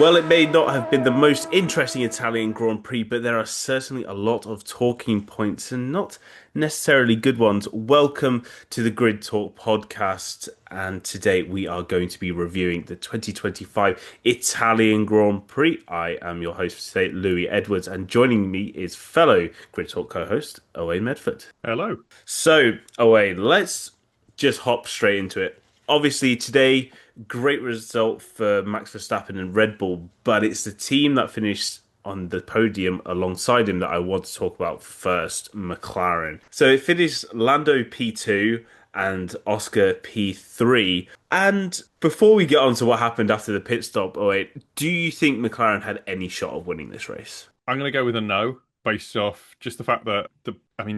Well, it may not have been the most interesting Italian Grand Prix, but there are certainly a lot of talking points and not necessarily good ones. Welcome to the Grid Talk podcast, and today we are going to be reviewing the 2025 Italian Grand Prix. I am your host for today, Louis Edwards, and joining me is fellow Grid Talk co-host Owain Medford. Hello. So, Owain, let's just hop straight into it. Obviously, today, great result for Max Verstappen and Red Bull, but it's the team that finished on the podium alongside him that I want to talk about first, McLaren. So it finished Lando P2 and Oscar P3. And before we get on to what happened after the pit stop, oh wait, do you think McLaren had any shot of winning this race? I'm going to go with a no, based off just the fact that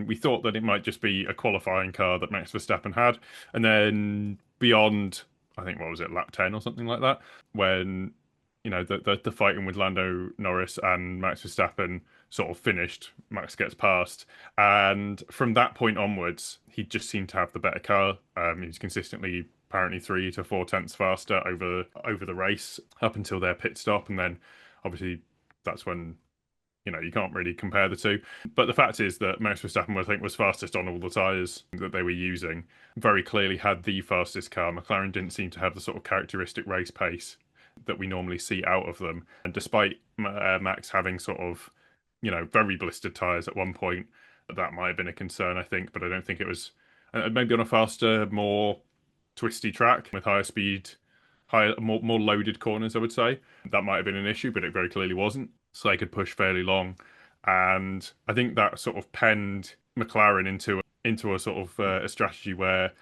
we thought that it might just be a qualifying car that Max Verstappen had, and then beyond, I think what was it, lap 10 or something like that, when the fighting with Lando Norris and Max Verstappen sort of finished. Max gets past, and from that point onwards, he just seemed to have the better car. He's consistently apparently 3 to 4 tenths faster over the race up until their pit stop, and then obviously that's when you can't really compare the two. But the fact is that Max Verstappen, I think, was fastest on all the tyres that they were using. Very clearly had the fastest car. McLaren didn't seem to have the sort of characteristic race pace that we normally see out of them. And despite Max having sort of, very blistered tyres at one point, that might have been a concern, I think. But I don't think it was. Maybe on a faster, more twisty track with higher speed, higher, more loaded corners, I would say that might have been an issue, but it very clearly wasn't. So they could push fairly long, and I think that sort of penned McLaren into a sort of a strategy where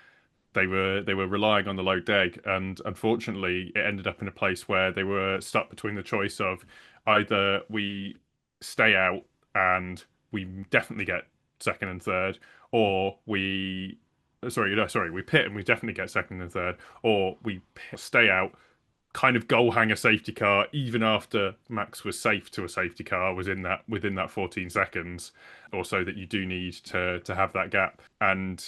they were relying on the low deg, and unfortunately, it ended up in a place where they were stuck between the choice of either we stay out and we definitely get second and third, or we we pit and we definitely get second and third, or we stay out, kind of goal hanger safety car, even after Max was safe to a safety car, was within that 14 seconds or so that you do need to have that gap. And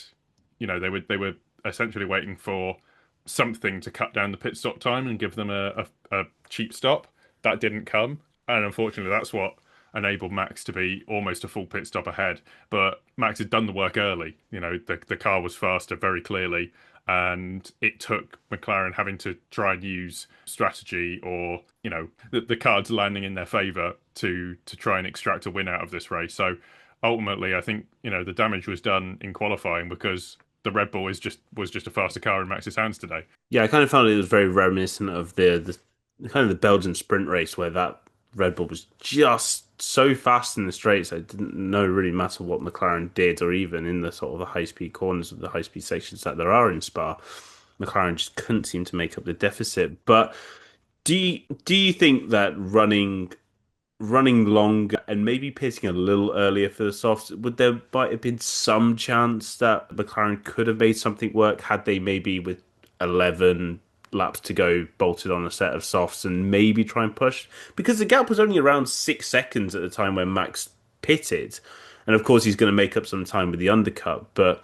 they were essentially waiting for something to cut down the pit stop time and give them a cheap stop. That didn't come, and unfortunately that's what enabled Max to be almost a full pit stop ahead. But Max had done the work early. The car was faster very clearly, and it took McLaren having to try and use strategy or the cards landing in their favour to try and extract a win out of this race. So ultimately, I think the damage was done in qualifying because the Red Bull was just a faster car in Max's hands today. Yeah, I kind of found it was very reminiscent of the kind of the Belgian sprint race where that Red Bull was just so fast in the straights. I didn't know really matter what McLaren did, or even in the sort of the high speed corners of the high speed sections that there are in Spa, McLaren just couldn't seem to make up the deficit. But do you think that running longer and maybe pitting a little earlier for the softs, would there might have been some chance that McLaren could have made something work had they maybe with 11 laps to go bolted on a set of softs and maybe try and push? Because the gap was only around 6 seconds at the time when Max pitted. And of course, he's going to make up some time with the undercut. But,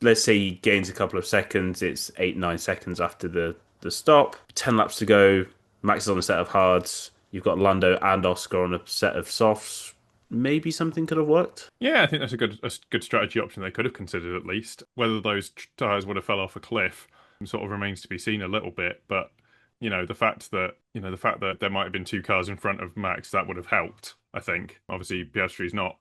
let's say he gains a couple of seconds. It's 8, 9 seconds after the stop. 10 laps to go. Max is on a set of hards. You've got Lando and Oscar on a set of softs. Maybe something could have worked. Yeah, I think that's a good strategy option they could have considered at least. Whether those tyres would have fell off a cliff sort of remains to be seen a little bit. But the fact that there might have been two cars in front of Max, that would have helped. I think obviously Piastri's not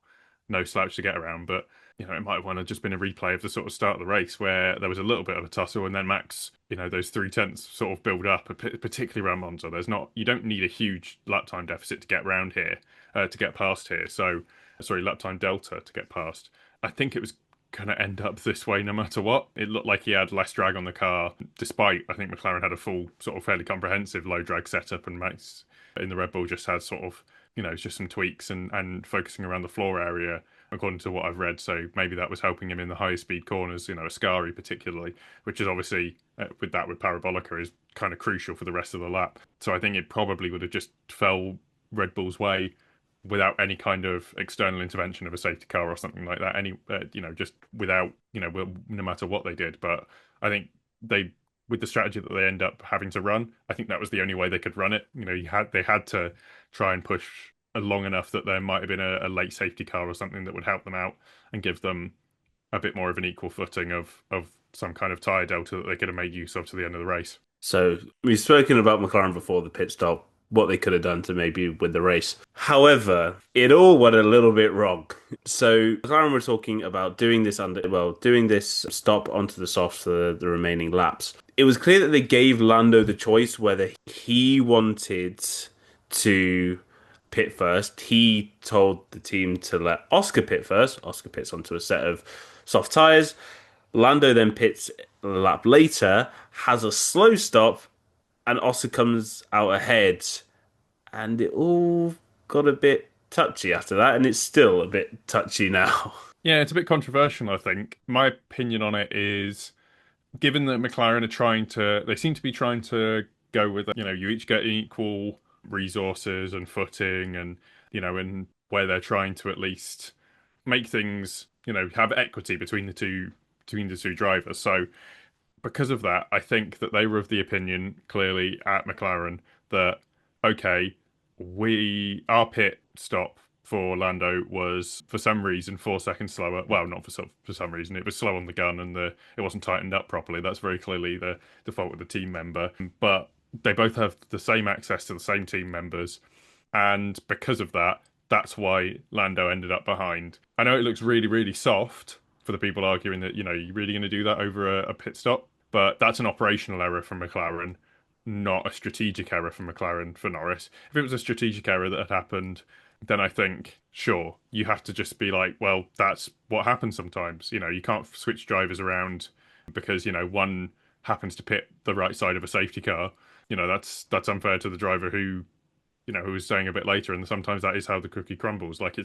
no slouch to get around, but it might have just been a replay of the sort of start of the race where there was a little bit of a tussle, and then Max, those 3 tenths sort of build up, particularly around Monza. You don't need a huge lap time deficit to get around here, to get past here. So, sorry, lap time delta to get past. I think it was going to end up this way no matter what. It looked like he had less drag on the car, despite I think McLaren had a full sort of fairly comprehensive low drag setup, and Max in the Red Bull just had sort of just some tweaks and focusing around the floor area, according to what I've read. So maybe that was helping him in the higher speed corners, Ascari particularly, which is obviously with Parabolica is kind of crucial for the rest of the lap. So I think it probably would have just fell Red Bull's way without any kind of external intervention of a safety car or something like that. Just without, no matter what they did. But I think they with the strategy that they end up having to run, I think that was the only way they could run it. They had to try and push long enough that there might have been a late safety car or something that would help them out and give them a bit more of an equal footing of some kind of tyre delta that they could have made use of to the end of the race. So we've spoken about McLaren before the pit stop, what they could have done to maybe win the race. However, it all went a little bit wrong. So McLaren were talking about doing this stop onto the softs for the remaining laps. It was clear that they gave Lando the choice whether he wanted to pit first. He told the team to let Oscar pit first. Oscar pits onto a set of soft tyres. Lando then pits a lap later, has a slow stop, and Oscar comes out ahead. And it all got a bit touchy after that, and it's still a bit touchy now. Yeah, it's a bit controversial, I think. My opinion on it is, given that McLaren are they seem to be trying to go with, you each get equal resources and footing and, and where they're trying to at least make things, have equity between the two drivers. So because of that, I think that they were of the opinion clearly at McLaren that okay, our pit stop for Lando was for some reason 4 seconds slower. Well, not for some reason, it was slow on the gun and it wasn't tightened up properly. That's very clearly the fault of the team member. But they both have the same access to the same team members, and because of that, that's why Lando ended up behind. I know it looks really, really soft for the people arguing that, you're really going to do that over a pit stop, but that's an operational error from McLaren, not a strategic error from McLaren for Norris. If it was a strategic error that had happened, then I think, sure, you have to just be like, well, that's what happens sometimes. You can't switch drivers around because, one happens to pit the right side of a safety car. That's unfair to the driver who was saying a bit later, and sometimes that is how the cookie crumbles. Like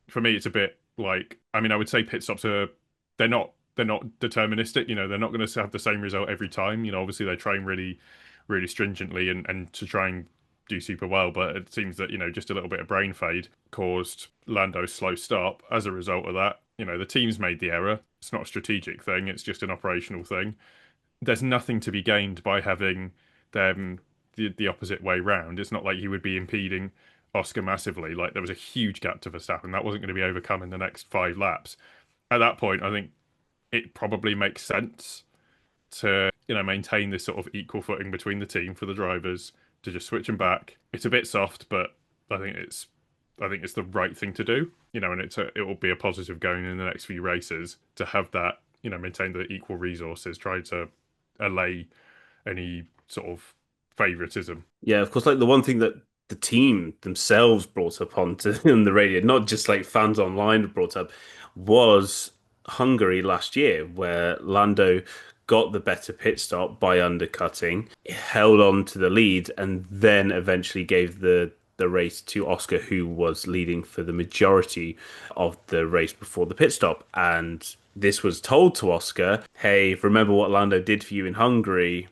for me, it's a bit like, I mean, I would say pit stops they're not deterministic. They're not going to have the same result every time. Obviously they train really, really stringently and to try and do super well, but it seems that, just a little bit of brain fade caused Lando's slow stop. As a result of that, the team's made the error. It's not a strategic thing, it's just an operational thing. There's nothing to be gained by having them the opposite way round. It's not like you would be impeding Oscar massively. Like there was a huge gap to Verstappen that wasn't going to be overcome in the next 5 laps. At that point, I think it probably makes sense to maintain this sort of equal footing between the team for the drivers to just switch them back. It's a bit soft, but I think it's the right thing to do. And it will be a positive going in the next few races to have that, maintain the equal resources, try to allay any sort of favoritism. Yeah, of course, like the one thing that the team themselves brought up onto on the radio, not just like fans online brought up, was Hungary last year, where Lando got the better pit stop by undercutting, held on to the lead, and then eventually gave the race to Oscar, who was leading for the majority of the race before the pit stop. And this was told to Oscar, hey, remember what Lando did for you in Hungary?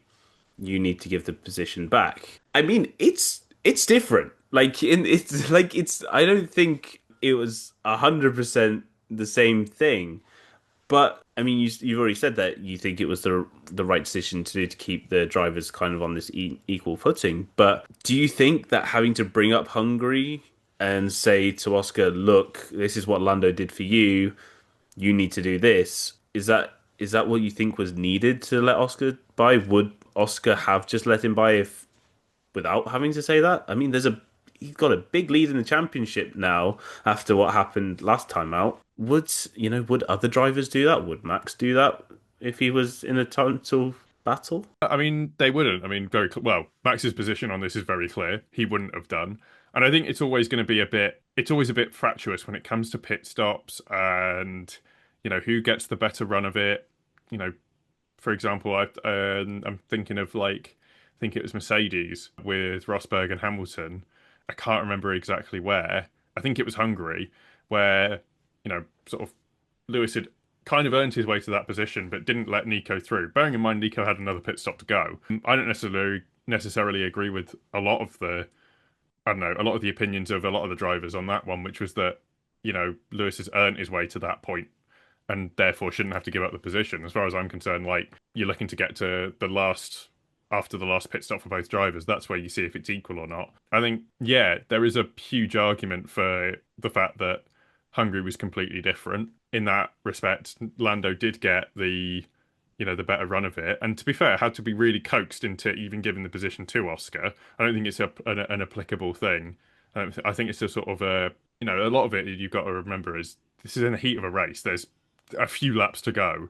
You need to give the position back. I mean, it's different. It's I don't think it was 100% the same thing. But I mean, you've already said that you think it was the right decision to do to keep the drivers kind of on this equal footing. But do you think that having to bring up Hungary and say to Oscar, "Look, this is what Lando did for you. You need to do this," is that what you think was needed to let Oscar by? Would Oscar have just let him by if without having to say that? I mean, he's got a big lead in the championship now after what happened last time out. Would other drivers do that? Would Max do that if he was in a total battle? I mean, they wouldn't. I mean, well, Max's position on this is very clear. He wouldn't have done. And I think it's always going to be it's always a bit fractious when it comes to pit stops and, who gets the better run of it. For example, I'm thinking of I think it was Mercedes with Rosberg and Hamilton. I can't remember exactly where. I think it was Hungary, where, sort of Lewis had kind of earned his way to that position, but didn't let Nico through. Bearing in mind, Nico had another pit stop to go. I don't necessarily agree with a lot of a lot of the opinions of a lot of the drivers on that one, which was that, Lewis has earned his way to that point. and therefore shouldn't have to give up the position. As far as I'm concerned, like you're looking to get to the last after the last pit stop for both drivers. That's where you see if it's equal or not. I think, yeah, there is a huge argument for the fact that Hungary was completely different in that respect. Lando did get the better run of it, and to be fair, had to be really coaxed into even giving the position to Oscar. I don't think it's an applicable thing. I think it's a sort of a lot of it you've got to remember is this is in the heat of a race. There's a few laps to go.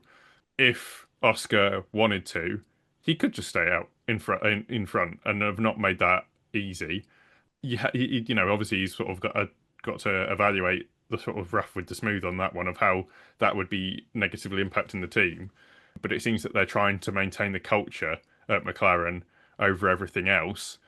If Oscar wanted to, he could just stay out in front and have not made that easy. Obviously he's sort of got to evaluate the sort of rough with the smooth on that one of how that would be negatively impacting the team. But it seems that they're trying to maintain the culture at McLaren over everything else.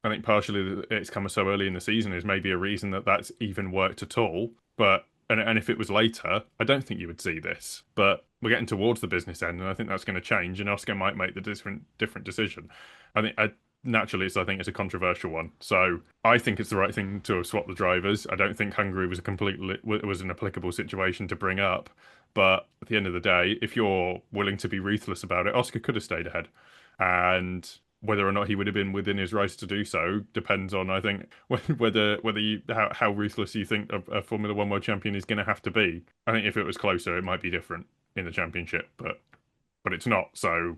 I think partially it's come so early in the season is maybe a reason that that's even worked at all. But and if it was later, I don't think you would see this. But we're getting towards the business end, and I think that's going to change. And Oscar might make the different decision. Naturally, I think it's a controversial one. So I think it's the right thing to have swapped the drivers. I don't think Hungary was an applicable situation to bring up. But at the end of the day, if you're willing to be ruthless about it, Oscar could have stayed ahead, and whether or not he would have been within his rights to do so depends on, I think, whether how ruthless you think a Formula One world champion is going to have to be. I think if it was closer, it might be different in the championship, but it's not. So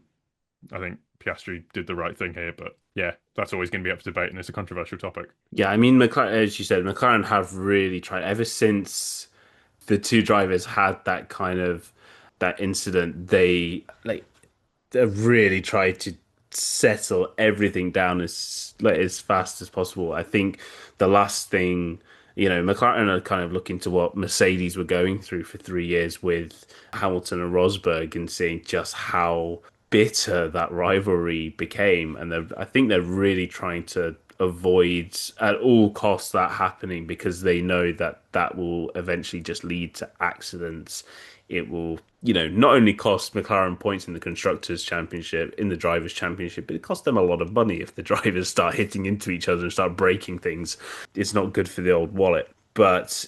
I think Piastri did the right thing here. But yeah, that's always going to be up for debate, and it's a controversial topic. Yeah, I mean, McLaren, as you said, McLaren have really tried ever since the two drivers had that kind of that incident. They really tried to settle everything down as fast as possible. I think the last thing, McLaren are kind of looking to what Mercedes were going through for 3 years with Hamilton and Rosberg and seeing just how bitter that rivalry became. And I think they're really trying to avoid at all costs that happening because they know that that will eventually just lead to accidents. It will, not only cost McLaren points in the Constructors' Championship, in the Drivers' Championship, but it costs them a lot of money if the drivers start hitting into each other and start breaking things. It's not good for the old wallet. But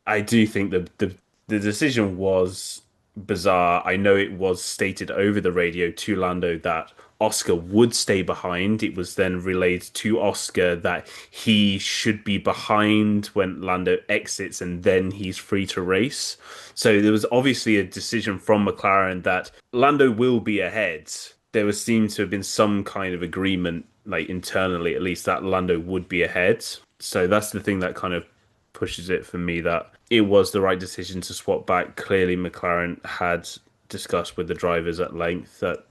I do think the decision was bizarre. I know it was stated over the radio to Lando that Oscar would stay behind. It was then relayed to Oscar that he should be behind when Lando exits and then he's free to race. So there was obviously a decision from McLaren that Lando will be ahead. There was seemed to have been some kind of agreement, like internally at least, that Lando would be ahead. So that's the thing that kind of pushes it for me that it was the right decision to swap back. Clearly, McLaren had discussed with the drivers at length that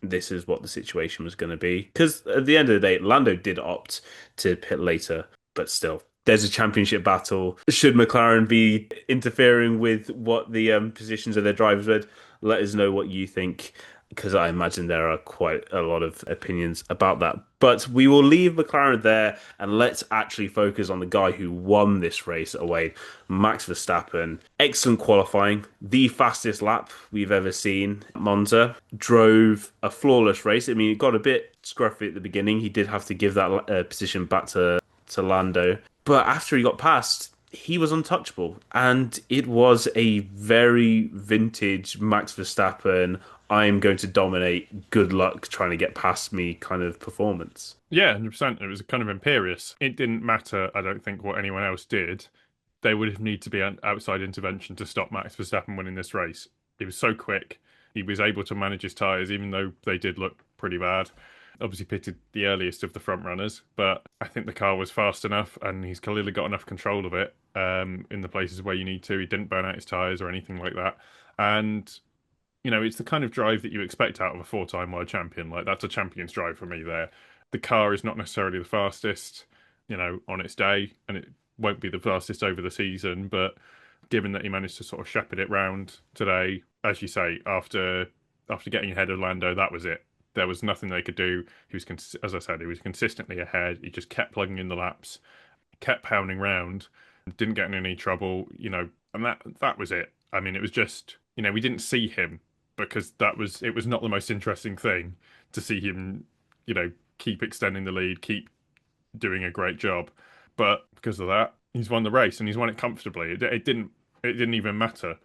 this is what the situation was going to be. Because at the end of the day, Lando did opt to pit later, but still, there's a championship battle. Should McLaren be interfering with what the positions of their drivers would? Let us know what you think, because I imagine there are quite a lot of opinions about that. But we will leave McLaren there and let's actually focus on the guy who won this race away, Max Verstappen. Excellent qualifying, the fastest lap we've ever seen. Monza drove a flawless race. I mean, it got a bit scruffy at the beginning. He did have to give that position back to Lando. But after he got past, he was untouchable. And it was a very vintage Max Verstappen, I'm going to dominate, good luck trying to get past me kind of performance. Yeah, 100%. It was kind of imperious. It didn't matter, I don't think, what anyone else did. There would have need to be an outside intervention to stop Max Verstappen winning this race. He was so quick. He was able to manage his tyres, even though they did look pretty bad. Obviously pitted the earliest of the front runners, but I think the car was fast enough and he's clearly got enough control of it in the places where you need to. He didn't burn out his tyres or anything like that. And it's the kind of drive that you expect out of a four-time world champion. Like, that's a champion's drive for me there. The car is not necessarily the fastest, on its day, and it won't be the fastest over the season, but given that he managed to sort of shepherd it round today, as you say, after getting ahead of Lando, that was it. There was nothing they could do. He was, as I said, he was consistently ahead. He just kept plugging in the laps, kept pounding round, didn't get in any trouble, and that was it. I mean, it was just, we didn't see him because it was not the most interesting thing to see him, keep extending the lead, keep doing a great job. But because of that, he's won the race and he's won it comfortably. It didn't even matter.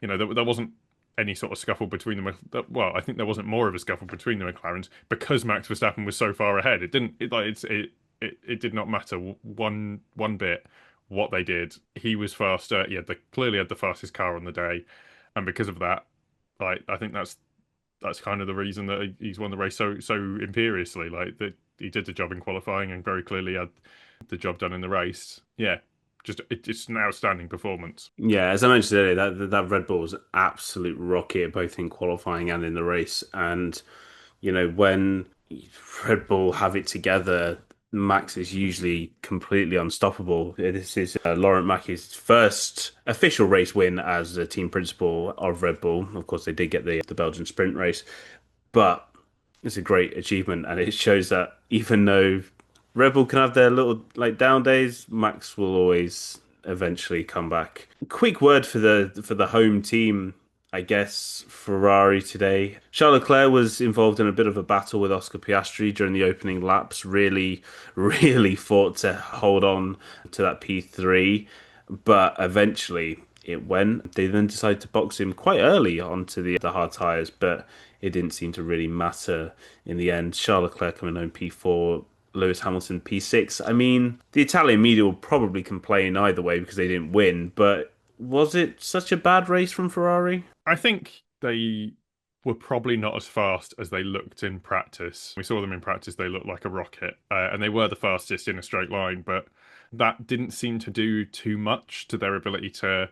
There wasn't any sort of scuffle between them. Well, I think there wasn't more of a scuffle between the McLarens because Max Verstappen was so far ahead. It didn't it like it did not matter one bit what they did. He was faster. He had clearly had the fastest car on the day, and because of that, like I think that's kind of the reason that he's won the race so imperiously. Like that he did the job in qualifying and very clearly had the job done in the race. Yeah, it's an outstanding performance. Yeah, as I mentioned earlier, that Red Bull was an absolute rocket both in qualifying and in the race. And when Red Bull have it together, Max is usually completely unstoppable. This is Laurent Mackey's first official race win as the team principal of Red Bull. Of course, they did get the Belgian sprint race, but it's a great achievement, and it shows that even though Red Bull can have their little like down days, Max will always eventually come back. Quick word for the home team, I guess, Ferrari today. Charles Leclerc was involved in a bit of a battle with Oscar Piastri during the opening laps. Really, really fought to hold on to that P3, but eventually it went. They then decided to box him quite early onto the hard tyres, but it didn't seem to really matter in the end. Charles Leclerc coming home P4, Lewis Hamilton P6. I mean, the Italian media will probably complain either way because they didn't win, but was it such a bad race from Ferrari? I think they were probably not as fast as they looked in practice. We saw them in practice; they looked like a rocket, and they were the fastest in a straight line. But that didn't seem to do too much to their ability to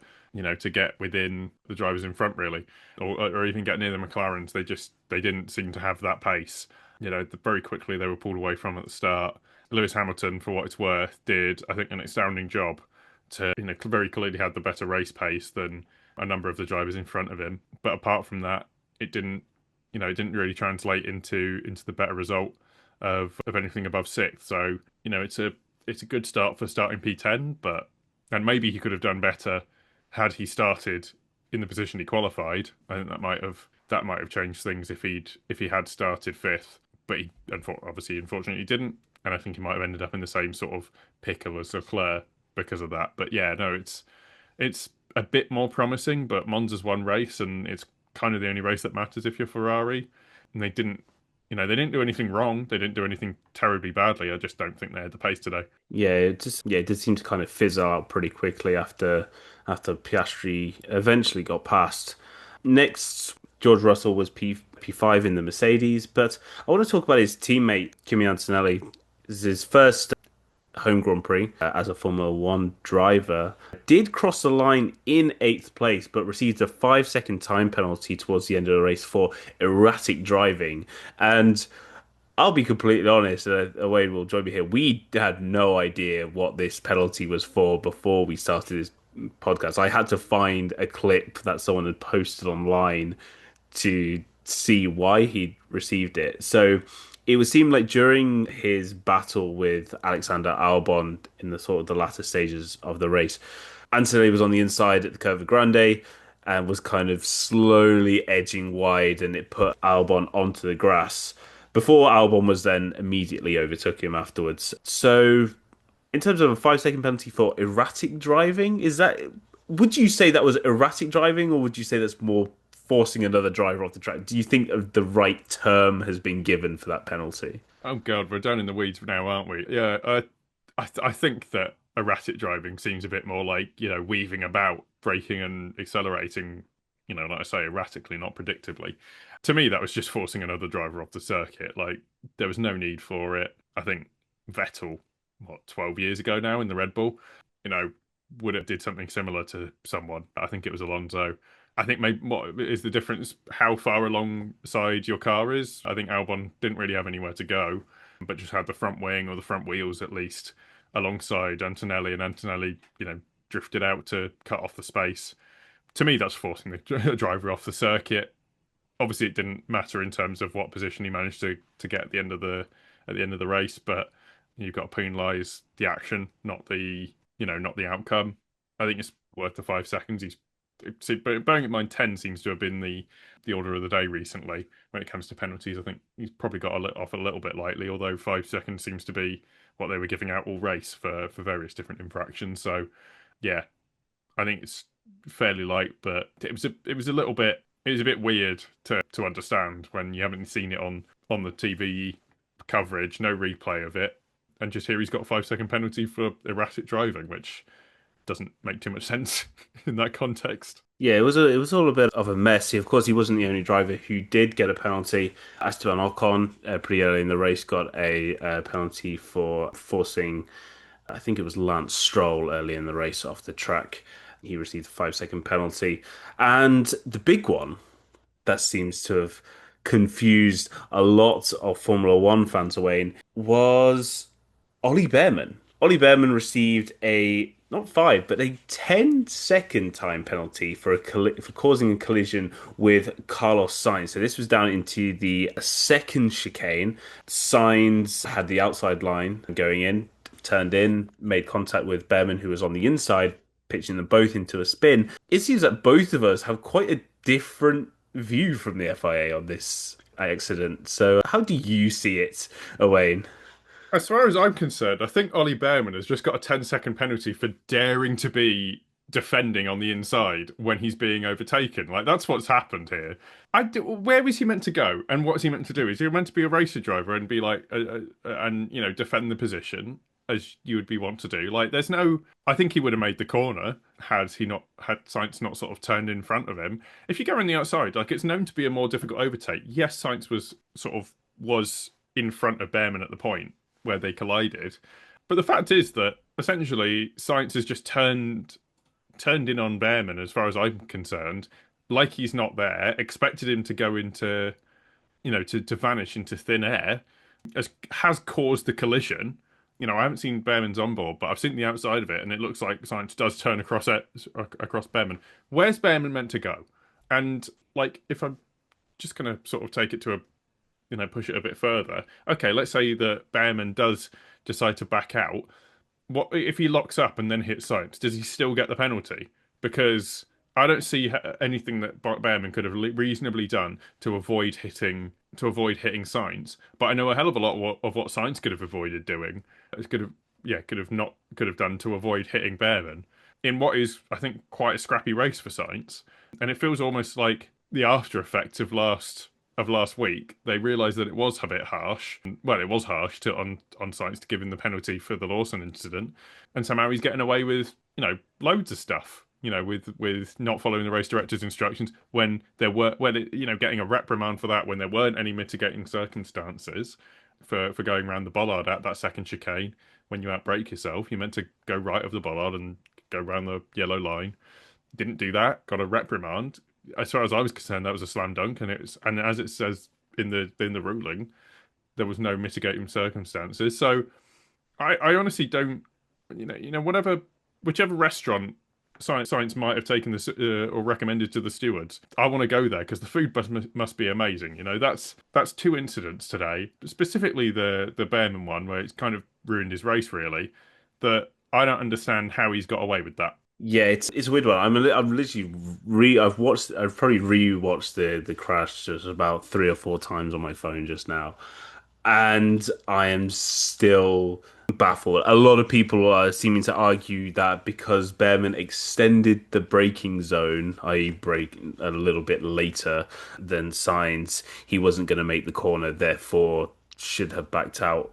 get within the drivers in front, really, or even get near the McLarens. They didn't seem to have that pace. Very quickly they were pulled away from at the start. Lewis Hamilton, for what it's worth, did I think an astounding job to very clearly had the better race pace than a number of the drivers in front of him. But apart from that, it didn't really translate into the better result of anything above sixth. So it's a good start for starting P10, and maybe he could have done better had he started in the position he qualified. I think that might have changed things if he had started fifth, but he obviously unfortunately didn't, and I think he might have ended up in the same sort of pickle as Leclerc because of that. But yeah, no, it's a bit more promising, but Monza's one race, and it's kind of the only race that matters if you're Ferrari. And they didn't do anything wrong. They didn't do anything terribly badly. I just don't think they had the pace today. It did seem to kind of fizzle out pretty quickly after Piastri eventually got past. Next, George Russell was P5 in the Mercedes, but I want to talk about his teammate Kimi Antonelli. This is his first home Grand Prix as a Formula One driver. Did cross the line in eighth place, but received a 5 second time penalty towards the end of the race for erratic driving. And I'll be completely honest, Owain will join me here. We had no idea what this penalty was for before we started this podcast. I had to find a clip that someone had posted online to see why he received it. So it would seem like during his battle with Alexander Albon in the sort of the latter stages of the race, Anthony was on the inside at the Curva Grande and was kind of slowly edging wide, and it put Albon onto the grass before Albon was then immediately overtook him afterwards. So in terms of a 5 second penalty for erratic driving, would you say that was erratic driving, or would you say that's more forcing another driver off the track? Do you think the right term has been given for that penalty? Oh God, we're down in the weeds now, aren't we? Yeah, I think that erratic driving seems a bit more like weaving about, braking and accelerating. Like I say, erratically, not predictably. To me, that was just forcing another driver off the circuit. Like there was no need for it. I think Vettel, 12 years ago now in the Red Bull, you know, would have did something similar to someone. I think it was Alonso. I think maybe what is the difference? How far alongside your car is? I think Albon didn't really have anywhere to go, but just had the front wing or the front wheels at least alongside Antonelli, and Antonelli, drifted out to cut off the space. To me, that's forcing the driver off the circuit. Obviously, it didn't matter in terms of what position he managed to get at the end of the race, but you've got to penalise the action, not the outcome. I think it's worth the 5 seconds. But bearing in mind, 10 seems to have been the order of the day recently when it comes to penalties. I think he's probably got off a little bit lightly, although 5 seconds seems to be what they were giving out all race for various different infractions. So, yeah, I think it's fairly light, but it was a little bit it was a bit weird to understand when you haven't seen it on the TV coverage, no replay of it, and just hear he's got a 5 second penalty for erratic driving, which doesn't make too much sense in that context. Yeah, it was all a bit of a mess. Of course, he wasn't the only driver who did get a penalty. Esteban Ocon, pretty early in the race, got a penalty for forcing, I think it was Lance Stroll early in the race off the track. He received a 5 second penalty. And the big one that seems to have confused a lot of Formula One fans, Wayne, was Ollie Bearman. Ollie Bearman received a not five, but a 10-second time penalty for for causing a collision with Carlos Sainz. So this was down into the second chicane. Sainz had the outside line going in, turned in, made contact with Bearman, who was on the inside, pitching them both into a spin. It seems that both of us have quite a different view from the FIA on this accident. So how do you see it, Owain? As far as I'm concerned, I think Ollie Bearman has just got a 10 second penalty for daring to be defending on the inside when he's being overtaken. Like, that's what's happened here. Where was he meant to go, and what is he meant to do? Is he meant to be a racer driver and be like, and defend the position as you would be want to do? Like, there's no. I think he would have made the corner had Sainz not sort of turned in front of him. If you go on the outside, like, it's known to be a more difficult overtake. Yes, Sainz was in front of Bearman at the point where they collided. But the fact is that essentially Sainz has just turned in on Bearman, as far as I'm concerned, like he's not there, expected him to go into, to vanish into thin air, has caused the collision. I haven't seen Bearman's on board, but I've seen the outside of it, and it looks like Sainz does turn across Bearman. Where's Bearman meant to go? And like, if I'm just going to sort of take it to push it a bit further. Okay, let's say that Bearman does decide to back out. What if he locks up and then hits Sainz? Does he still get the penalty? Because I don't see anything that Bearman could have reasonably done to avoid hitting Sainz. But I know a hell of a lot of what Sainz could have avoided doing. Could have done to avoid hitting Bearman in what is, I think, quite a scrappy race for Sainz. And it feels almost like the after effects of last week. They realised that it was a bit harsh. Well, it was harsh on Sainz to give him the penalty for the Lawson incident, and somehow he's getting away with loads of stuff. With not following the race director's instructions getting a reprimand for that when there weren't any mitigating circumstances for going around the bollard at that second chicane. When you outbrake yourself, you're meant to go right of the bollard and go around the yellow line. Didn't do that, got a reprimand. As far as I was concerned, that was a slam dunk, and as it says in the ruling, there was no mitigating circumstances. So I honestly don't, whichever restaurant Science might have taken this or recommended to the stewards. I want to go there because the food must be amazing. That's two incidents today, specifically the Bearman one where it's kind of ruined his race really. That I don't understand how he's got away with that. Yeah, it's a weird one. I'm literally I've probably rewatched the crash just about 3 or 4 times on my phone just now, and I am still baffled. A lot of people are seeming to argue that because Bearman extended the braking zone, i.e., brake a little bit later than Sainz, he wasn't going to make the corner, therefore should have backed out.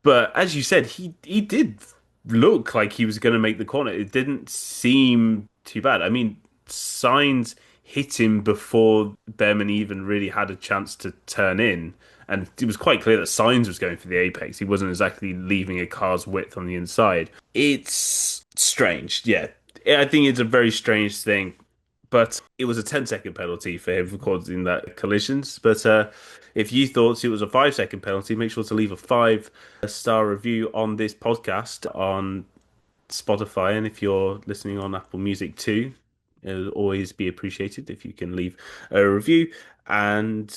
But as you said, he did look like he was going to make the corner. It didn't seem too bad. I mean, Sainz hit him before Bearman even really had a chance to turn in. And it was quite clear that Sainz was going for the apex. He wasn't exactly leaving a car's width on the inside. It's strange, yeah. I think it's a very strange thing. But it was a 10-second penalty for him for causing that collisions. But if you thought it was a 5 second penalty, make sure to leave a 5-star review on this podcast on Spotify. And if you're listening on Apple Music too, it'll always be appreciated if you can leave a review. And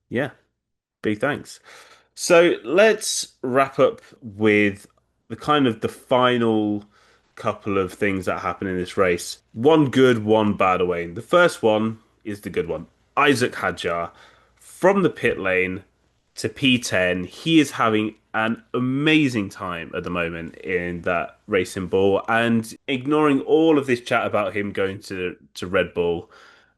yeah, big thanks. So let's wrap up with the final couple of things that happen in this race. One good, one bad away. The first one is the good one. Isaac Hadjar from the pit lane to P10. He is having an amazing time at the moment in that racing ball, and ignoring all of this chat about him going to Red Bull,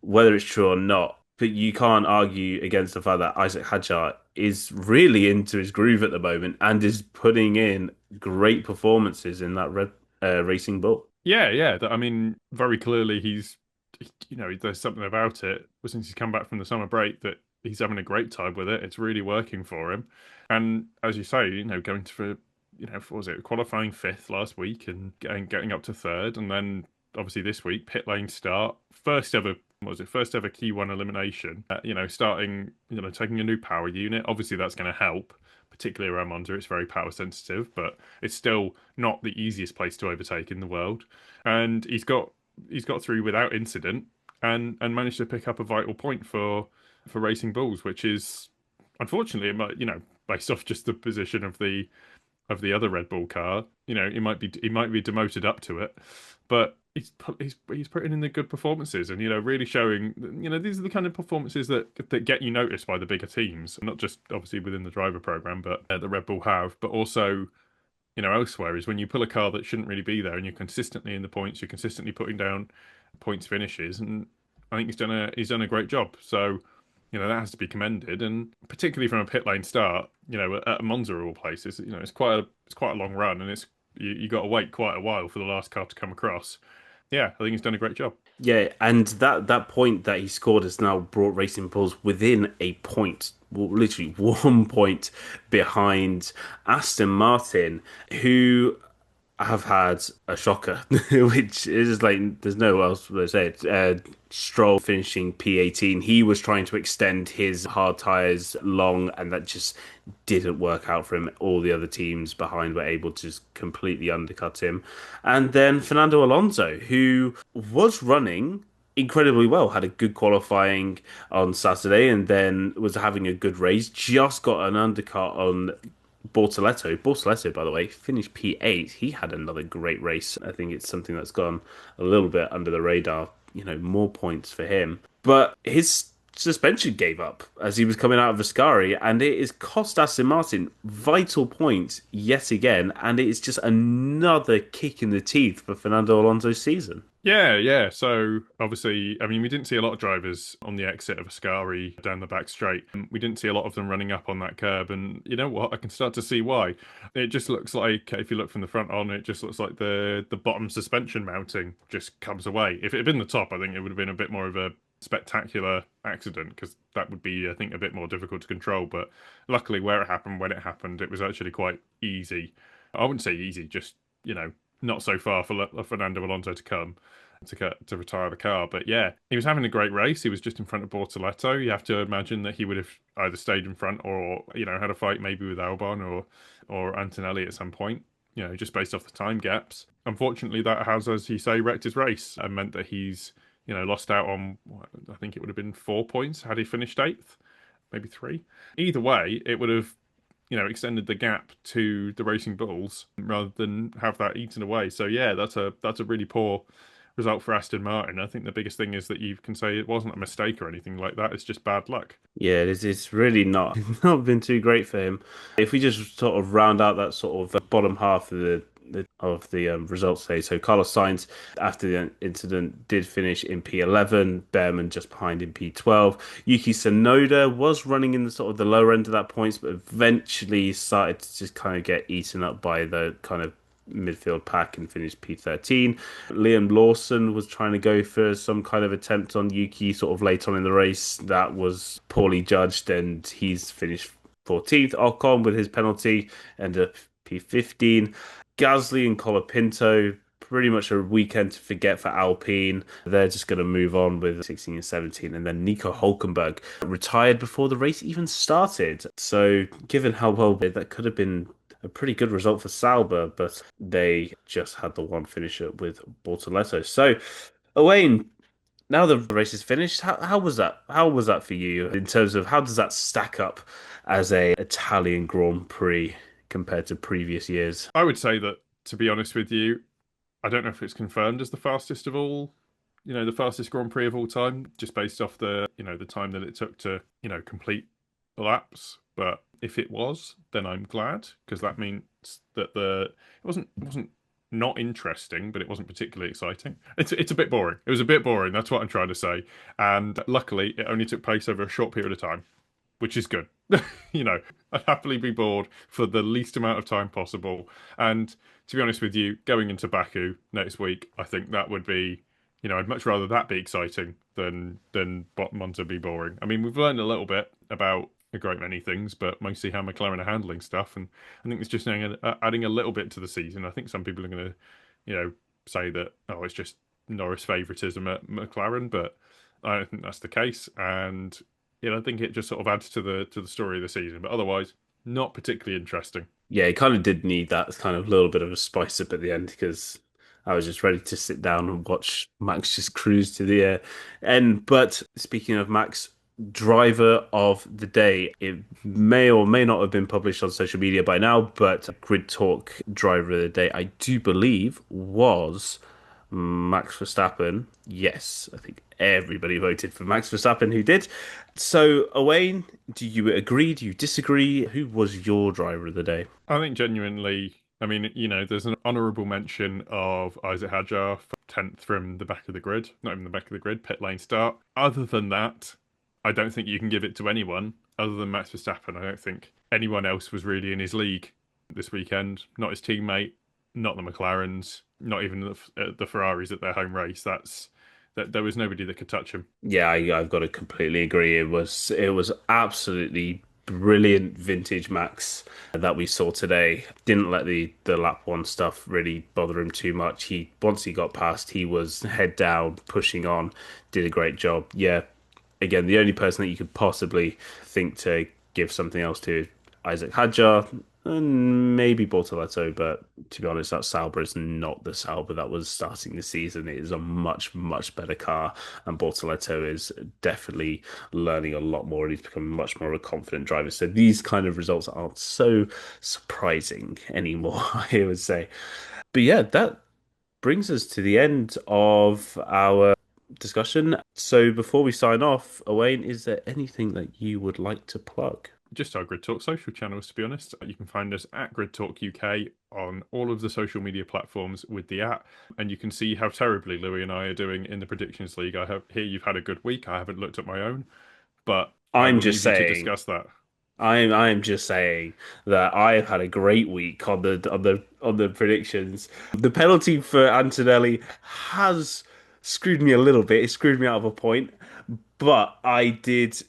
whether it's true or not. But you can't argue against the fact that Isaac Hadjar is really into his groove at the moment and is putting in great performances in that Red Racing Bull. Yeah, yeah. I mean, very clearly there's something about it since he's come back from the summer break that he's having a great time with it. It's really working for him. And as you say, going to what was it, qualifying fifth last week and getting up to third, and then obviously this week pit lane start, first ever. What was it? First ever Key One elimination. Starting, taking a new power unit. Obviously, that's going to help, particularly around Monza. It's very power sensitive, but it's still not the easiest place to overtake in the world. And he's got through without incident and managed to pick up a vital point for Racing Bulls, which is unfortunately, based off just the position of the other Red Bull car, he might be demoted up to it, but he's putting in the good performances and really showing these are the kind of performances that get you noticed by the bigger teams, not just obviously within the driver program, but the Red Bull have, but also elsewhere, is when you pull a car that shouldn't really be there and you're consistently in the points, you're consistently putting down points finishes, and I think he's done a great job. So, that has to be commended, and particularly from a pit lane start, at Monza of all places, it's quite a long run, and you got to wait quite a while for the last car to come across. Yeah, I think he's done a great job. Yeah, and that point that he scored has now brought Racing Bulls within a point, well, literally 1 point behind Aston Martin, who have had a shocker, which is like there's no else to say it. Stroll finishing P18. He was trying to extend his hard tires long, and that just didn't work out for him. All the other teams behind were able to just completely undercut him. And then Fernando Alonso, who was running incredibly well, had a good qualifying on Saturday, and then was having a good race. Just got an undercut on Bortoleto. Bortoleto, by the way, finished P8. He had another great race. I think it's something that's gone a little bit under the radar. More points for him. But his suspension gave up as he was coming out of Ascari, and it has cost Aston Martin vital points yet again. And it is just another kick in the teeth for Fernando Alonso's season. Yeah, yeah. So obviously, I mean, we didn't see a lot of drivers on the exit of Ascari down the back straight. We didn't see a lot of them running up on that curb, and you know what? I can start to see why. It just looks like, if you look from the front on, it just looks like the bottom suspension mounting just comes away. If it had been the top, I think it would have been a bit more of a spectacular accident, because that would be, I think, a bit more difficult to control. But luckily, where it happened, when it happened, it was actually quite easy. I wouldn't say easy, just not so far for Fernando Alonso to come to retire the car. But yeah, he was having a great race. He was just in front of Bortoleto. You have to imagine that he would have either stayed in front or had a fight maybe with Albon or Antonelli at some point. Just based off the time gaps. Unfortunately, that has, as you say, wrecked his race and meant that he's lost out on, I think it would have been 4 points had he finished eighth, maybe three. Either way, it would have extended the gap to the Racing Bulls rather than have that eaten away. So yeah, that's a really poor result for Aston Martin. I think the biggest thing is that you can say it wasn't a mistake or anything like that. It's just bad luck. Yeah, it's really not not been too great for him. If we just sort of round out that sort of bottom half of the results today, so Carlos Sainz after the incident did finish in P11, Bearman just behind in P12. Yuki Tsunoda was running in the sort of the lower end of that points, but eventually started to just kind of get eaten up by the kind of midfield pack and finished P13. Liam Lawson was trying to go for some kind of attempt on Yuki sort of late on in the race. That was poorly judged, and he's finished 14th. Ocon with his penalty ended up P15. Gasly and Colapinto, pretty much a weekend to forget for Alpine. They're just going to move on with 16 and 17. And then Nico Hulkenberg retired before the race even started. So given how well that could have been a pretty good result for Sauber, but they just had the one finisher with Bortoleto. So, Owain, now the race is finished. How was that? How was that for you in terms of how does that stack up as a Italian Grand Prix compared to previous years? I would say that, to be honest with you, I don't know if it's confirmed as the fastest of all, the fastest Grand Prix of all time, just based off the time that it took to, complete the laps. But If it was, then I'm glad because that means that it wasn't not interesting, but it wasn't particularly exciting. It's a bit boring. It was a bit boring. That's what I'm trying to say. And luckily, it only took place over a short period of time, which is good. I'd happily be bored for the least amount of time possible. And to be honest with you, going into Baku next week, I think that would be, I'd much rather that be exciting than Monza be boring. I mean, we've learned a little bit about a great many things, but mostly how McLaren are handling stuff. And I think it's just adding a little bit to the season. I think some people are going to, say that, oh, it's just Norris favoritism at McLaren, but I don't think that's the case. And I think it just sort of adds to the story of the season. But otherwise, not particularly interesting. Yeah, it kind of did need that kind of little bit of a spice up at the end because I was just ready to sit down and watch Max just cruise to the end. But speaking of Max, driver of the day, it may or may not have been published on social media by now, but Grid Talk driver of the day, I do believe, was Max Verstappen. Yes, I think everybody voted for Max Verstappen who did. So, Owain, do you agree? Do you disagree? Who was your driver of the day? I think genuinely, I mean, there's an honourable mention of Isaac Hadjar, 10th from the back of the grid, not even the back of the grid, pit lane start. Other than that, I don't think you can give it to anyone other than Max Verstappen. I don't think anyone else was really in his league this weekend. Not his teammate, not the McLarens, not even the Ferraris at their home race. That there was nobody that could touch him. Yeah, I've got to completely agree. It was absolutely brilliant vintage Max that we saw today. Didn't let the lap one stuff really bother him too much. He once he got past, he was head down, pushing on, did a great job. Yeah, again, the only person that you could possibly think to give something else to Isaac Hadjar and maybe Bortoleto, but to be honest, that Sauber is not the Sauber that was starting the season. It is a much, much better car, and Bortoleto is definitely learning a lot more, and he's becoming much more of a confident driver. So these kind of results aren't so surprising anymore, I would say. But yeah, that brings us to the end of our discussion. So before we sign off, Owain, is there anything that you would like to plug? Just our Grid Talk social channels, to be honest. You can find us at Grid Talk UK on all of the social media platforms with the @, and you can see how terribly Louis and I are doing in the Predictions League. Hear you've had a good week. I haven't looked at my own, but I I'm will just leave you to saying, discuss that. I'm just saying that I've had a great week on the predictions. The penalty for Antonelli has screwed me a little bit. It screwed me out of a point, but I did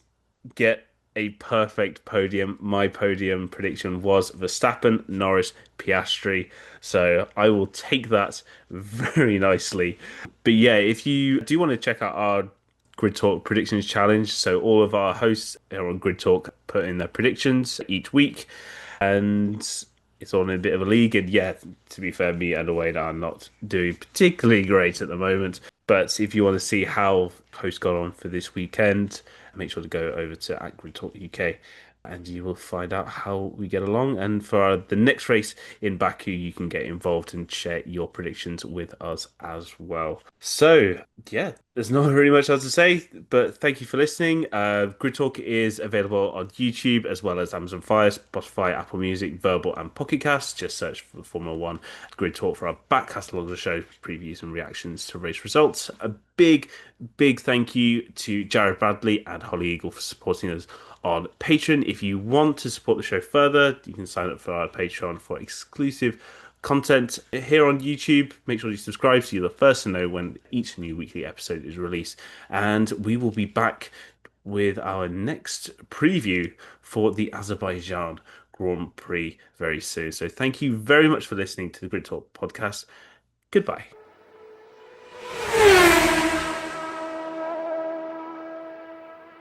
get a perfect podium. My podium prediction was Verstappen, Norris, Piastri. So I will take that very nicely. But yeah, if you do want to check out our Grid Talk Predictions Challenge, so all of our hosts here on Grid Talk put in their predictions each week, and it's all in a bit of a league. And yeah, to be fair, me and Owain are not doing particularly great at the moment. But if you want to see how hosts got on for this weekend, make sure to go over to Grid Talk UK and you will find out how we get along. And for the next race in Baku, you can get involved and share your predictions with us as well. So, yeah, there's not really much else to say, but thank you for listening. Grid Talk is available on YouTube as well as Amazon Fire, Spotify, Apple Music, Verbal, and Pocket Cast. Just search for Formula One Grid Talk for our back catalogue of the show, previews and reactions to race results. A big, big thank you to Jared Bradley and Holly Eagle for supporting us on Patreon. If you want to support the show further, you can sign up for our Patreon for exclusive content here on YouTube. Make sure you subscribe so you're the first to know when each new weekly episode is released. And we will be back with our next preview for the Azerbaijan Grand Prix very soon. So thank you very much for listening to the Grid Talk podcast. Goodbye.